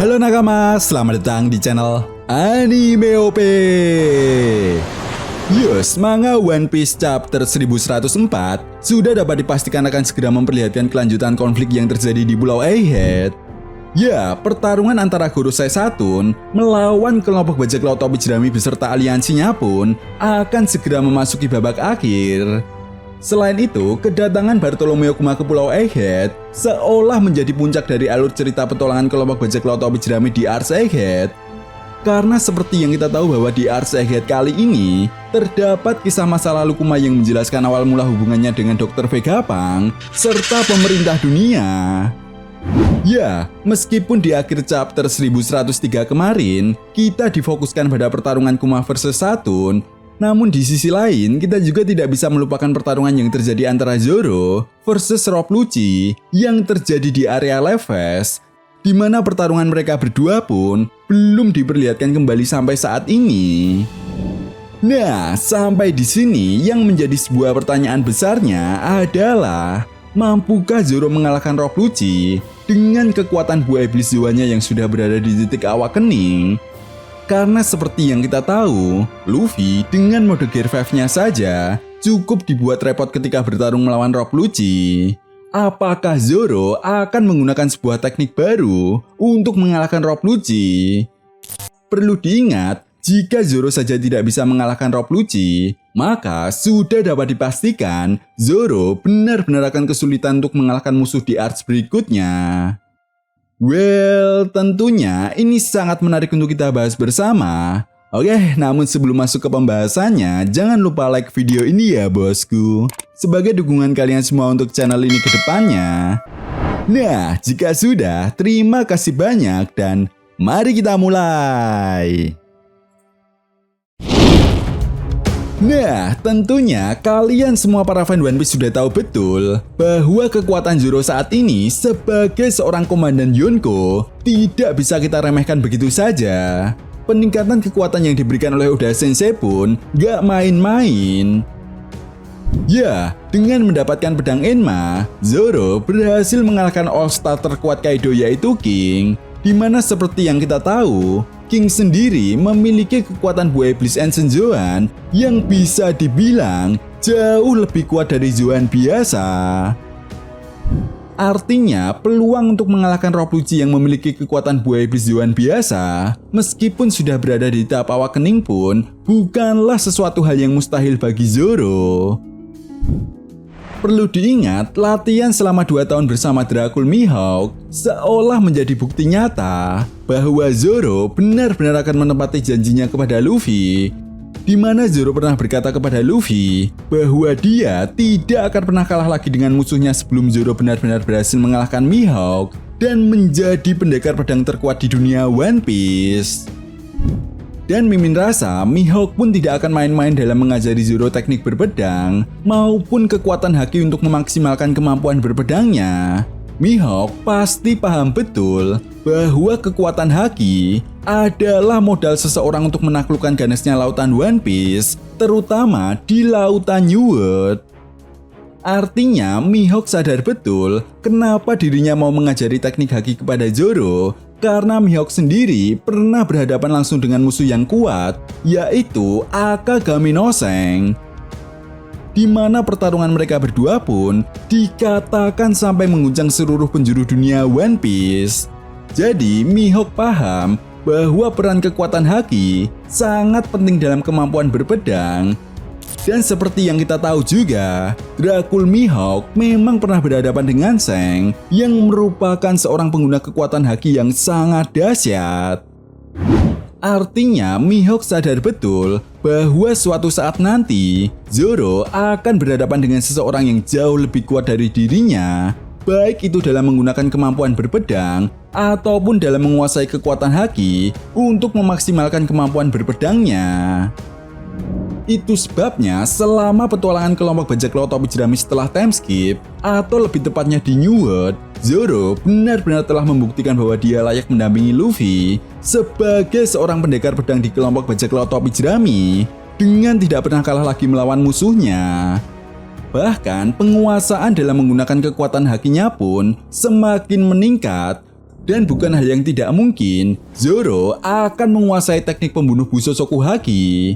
Halo nakama, selamat datang di channel Anime OP. Yes, manga One Piece chapter 1104 sudah dapat dipastikan akan segera memperlihatkan kelanjutan konflik yang terjadi di Pulau Egghead. Ya, pertarungan antara Gorosei Saturn melawan kelompok bajak laut topi jerami beserta aliansinya pun akan segera memasuki babak akhir. Selain itu, kedatangan Bartolomeo Kuma ke Pulau Egghead seolah menjadi puncak dari alur cerita petualangan kelompok bajak laut topi jerami di Ars Egghead. Karena seperti yang kita tahu bahwa di Ars Egghead kali ini terdapat kisah masa lalu Kuma yang menjelaskan awal mula hubungannya dengan Dr. Vegapunk serta pemerintah dunia. Ya, meskipun di akhir chapter 1103 kemarin kita difokuskan pada pertarungan Kuma versus Saturn, namun di sisi lain kita juga tidak bisa melupakan pertarungan yang terjadi antara Zoro versus Rob Lucci yang terjadi di area Leves, di mana pertarungan mereka berdua pun belum diperlihatkan kembali sampai saat ini. Nah, sampai di sini yang menjadi sebuah pertanyaan besarnya adalah, mampukah Zoro mengalahkan Rob Lucci dengan kekuatan buah iblis jiwanya yang sudah berada di titik awak kening? Karena seperti yang kita tahu, Luffy dengan mode Gear 5-nya saja cukup dibuat repot ketika bertarung melawan Rob Lucci. Apakah Zoro akan menggunakan sebuah teknik baru untuk mengalahkan Rob Lucci? Perlu diingat, jika Zoro saja tidak bisa mengalahkan Rob Lucci, maka sudah dapat dipastikan Zoro benar-benar akan kesulitan untuk mengalahkan musuh di arcs berikutnya. Well, tentunya ini sangat menarik untuk kita bahas bersama. Oke, namun sebelum masuk ke pembahasannya, jangan lupa like video ini ya bosku, sebagai dukungan kalian semua untuk channel ini ke depannya. Nah, jika sudah, terima kasih banyak dan mari kita mulai. Nah, tentunya kalian semua para fan One Piece sudah tahu betul bahwa kekuatan Zoro saat ini sebagai seorang komandan Yonko tidak bisa kita remehkan begitu saja. Peningkatan kekuatan yang diberikan oleh Oda Sensei pun gak main-main. Ya, dengan mendapatkan pedang Enma, Zoro berhasil mengalahkan all-star terkuat Kaido yaitu King, di mana seperti yang kita tahu, King sendiri memiliki kekuatan buah iblis Ancient Zoan yang bisa dibilang jauh lebih kuat dari Zoan biasa. Artinya, peluang untuk mengalahkan Rob Lucci yang memiliki kekuatan buah iblis Zoan biasa, meskipun sudah berada di tahap awak kening pun, bukanlah sesuatu hal yang mustahil bagi Zoro. Perlu diingat, latihan selama 2 tahun bersama Dracul Mihawk seolah menjadi bukti nyata bahwa Zoro benar-benar akan menepati janjinya kepada Luffy, di mana Zoro pernah berkata kepada Luffy bahwa dia tidak akan pernah kalah lagi dengan musuhnya sebelum Zoro benar-benar berhasil mengalahkan Mihawk dan menjadi pendekar pedang terkuat di dunia One Piece. Dan Mimin rasa Mihawk pun tidak akan main-main dalam mengajari Zoro teknik berpedang maupun kekuatan haki untuk memaksimalkan kemampuan berpedangnya. Mihawk pasti paham betul bahwa kekuatan haki adalah modal seseorang untuk menaklukkan ganasnya lautan One Piece, terutama di lautan New World. Artinya Mihawk sadar betul kenapa dirinya mau mengajari teknik haki kepada Zoro, karena Mihawk sendiri pernah berhadapan langsung dengan musuh yang kuat, yaitu Akagami no Seng, di mana pertarungan mereka berdua pun dikatakan sampai mengguncang seluruh penjuru dunia One Piece. Jadi Mihawk paham bahwa peran kekuatan haki sangat penting dalam kemampuan berpedang. Dan seperti yang kita tahu juga, Dracul Mihawk memang pernah berhadapan dengan Seng yang merupakan seorang pengguna kekuatan haki yang sangat dahsyat. Artinya Mihawk sadar betul bahwa suatu saat nanti Zoro akan berhadapan dengan seseorang yang jauh lebih kuat dari dirinya, baik itu dalam menggunakan kemampuan berpedang ataupun dalam menguasai kekuatan haki untuk memaksimalkan kemampuan berpedangnya. Itu sebabnya selama petualangan kelompok bajak laut topi jerami setelah time skip, atau lebih tepatnya di New World, Zoro benar-benar telah membuktikan bahwa dia layak mendampingi Luffy sebagai seorang pendekar pedang di kelompok bajak laut topi jerami dengan tidak pernah kalah lagi melawan musuhnya. Bahkan penguasaan dalam menggunakan kekuatan hakinya pun semakin meningkat Dan bukan hal yang tidak mungkin, Zoro akan menguasai teknik pembunuh Bushosoku Haki.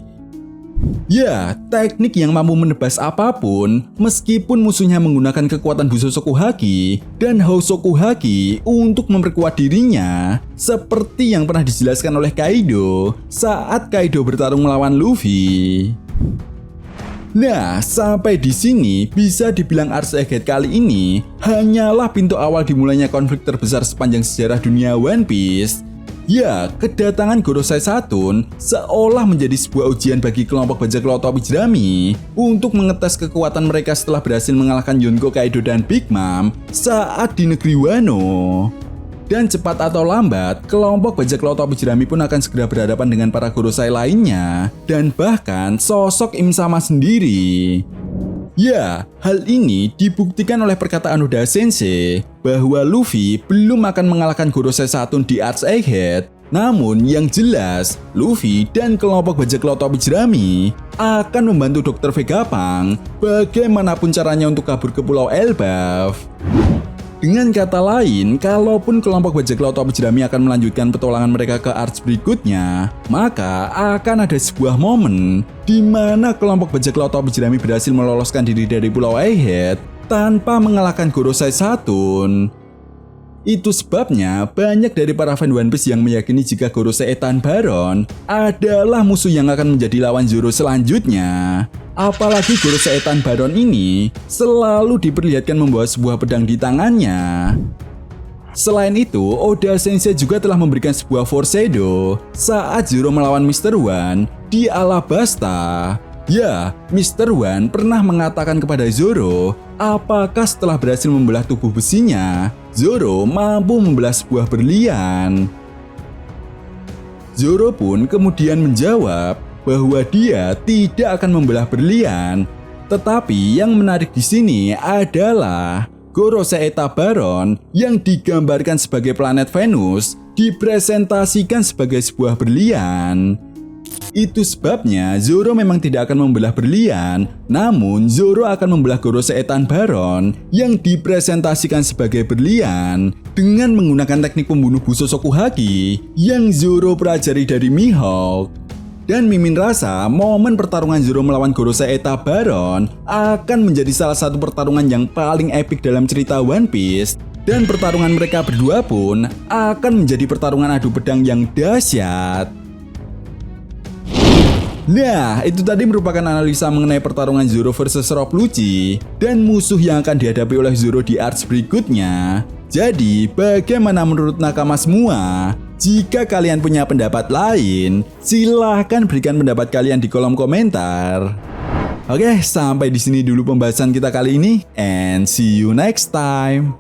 Ya, teknik yang mampu menebas apapun meskipun musuhnya menggunakan kekuatan Bushosoku Haki dan Hosoku Haki untuk memperkuat dirinya, seperti yang pernah dijelaskan oleh Kaido saat Kaido bertarung melawan Luffy. Nah, sampai di sini bisa dibilang Arcs Egghead kali ini hanyalah pintu awal dimulainya konflik terbesar sepanjang sejarah dunia One Piece. Ya, kedatangan Gorosei Satoon seolah menjadi sebuah ujian bagi kelompok bajak laut topi jerami untuk mengetes kekuatan mereka setelah berhasil mengalahkan Yonko, Kaido, dan Big Mom saat di negeri Wano. Dan cepat atau lambat, kelompok bajak laut topi jerami pun akan segera berhadapan dengan para Gorosei lainnya dan bahkan sosok Im Sama sendiri. Ya, hal ini dibuktikan oleh perkataan Oda Sensei bahwa Luffy belum akan mengalahkan Gorosei Satoon di Arcs Egghead. Namun yang jelas, Luffy dan kelompok bajak laut topi jerami akan membantu Dr. Vegapunk bagaimanapun caranya untuk kabur ke Pulau Elbaf. Dengan kata lain, kalaupun kelompok bajak laut topi jerami akan melanjutkan petualangan mereka ke arcs berikutnya, maka akan ada sebuah momen di mana kelompok bajak laut topi jerami berhasil meloloskan diri dari Pulau Egghead tanpa mengalahkan Gorosei Satoon. Itu sebabnya banyak dari para fan One Piece yang meyakini jika Gorosei Etan Baron adalah musuh yang akan menjadi lawan Zoro selanjutnya. Apalagi Gorosei Etan Baron ini selalu diperlihatkan membawa sebuah pedang di tangannya. Selain itu, Oda Sensei juga telah memberikan sebuah foreshadow saat Zoro melawan Mr. One di Alabasta. Ya, Mr. One pernah mengatakan kepada Zoro, apakah setelah berhasil membelah tubuh besinya, Zoro mampu membelah sebuah berlian. Zoro pun kemudian menjawab bahwa dia tidak akan membelah berlian. Tetapi yang menarik di sini adalah Gorosei Eta Baron yang digambarkan sebagai planet Venus dipresentasikan sebagai sebuah berlian. Itu sebabnya Zoro memang tidak akan membelah berlian, namun Zoro akan membelah Gorosei Etan Baron yang dipresentasikan sebagai berlian dengan menggunakan teknik pembunuh Bushosoku Haki yang Zoro pelajari dari Mihawk. Dan Mimin rasa momen pertarungan Zoro melawan Gorosei Eta Baron akan menjadi salah satu pertarungan yang paling epik dalam cerita One Piece. Dan pertarungan mereka berdua pun akan menjadi pertarungan adu pedang yang dahsyat. Nah, itu tadi merupakan analisa mengenai pertarungan Zoro versus Rob Lucci dan musuh yang akan dihadapi oleh Zoro di arcs berikutnya. Jadi, bagaimana menurut nakama semua? Jika kalian punya pendapat lain, silahkan berikan pendapat kalian di kolom komentar. Oke, sampai di sini dulu pembahasan kita kali ini, and see you next time.